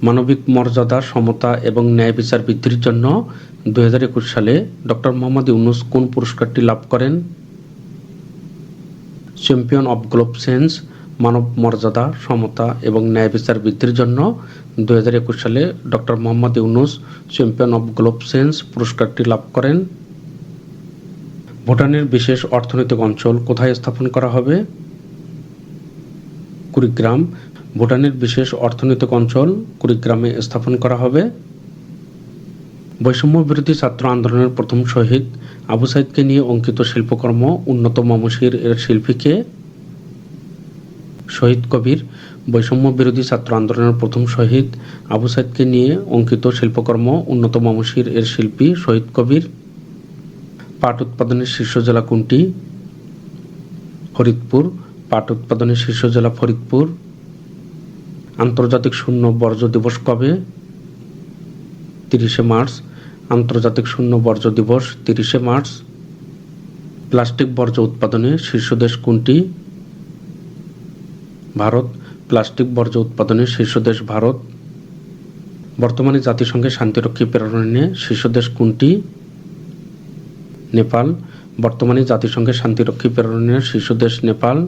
মানবিক মর্যাদা, সমতা এবং ন্যায় বিচার বৃদ্ধির জন্য 2021 সালে ডক্টর মোহাম্মদ ইউনূস কোন পুরস্কারটি লাভ করেন? চ্যাম্পিয়ন অব গ্লোব সেন্স মানব মর্যাদা, সমতা এবং ন্যায় বিচার বৃদ্ধির জন্য 2021 সালে doctor Mohammad Yunus champion of globe sense পুরস্কারটি লাভ করেন। ভুটানের বিশেষ অর্থনৈতিক অঞ্চল কোথায় স্থাপন করা হবে? কুড়িগ্রাম। ভুটানের বিশেষ অর্থনৈতিক অঞ্চল কুড়িগ্রামে স্থাপন করা হবে। বৈষম্য বিরোধী ছাত্র আন্দোলনের প্রথম শহীদ আবু সাইদকে নিয়ে অঙ্কিত শিল্পকর্ম উন্নত মমশির এর শিল্পীকে? শহীদ কবির। বৈষম্য বিরোধী ছাত্র আন্দোলনের প্রথম শহীদ আবু সাইদকে নিয়ে অঙ্কিত শিল্পকর্ম উন্নত মমশির এর শিল্পী শহীদ কবির। পাট উৎপাদনের শীর্ষ জেলা কোনটি? ফরিদপুর। পাট উৎপাদনের শীর্ষ জেলা ফরিদপুর। আন্তর্জাতিক শূন্য বর্জ্য দিবস কবে? 30শে মার্চ। আন্তর্জাতিক শূন্য বর্জ্য দিবস 30শে মার্চ। প্লাস্টিক বর্জ্য উৎপাদনে শীর্ষ দেশ কোনটি? ভারত। প্লাস্টিক বর্জ্য উৎপাদনে শীর্ষ দেশ ভারত। বর্তমানে জাতিসংঘে শান্তিরক্ষী প্রেরণে শীর্ষ দেশ কোনটি? নেপাল। বর্তমানে জাতিসংঘে শান্তিরক্ষী প্রেরণের শীর্ষ দেশ নেপাল।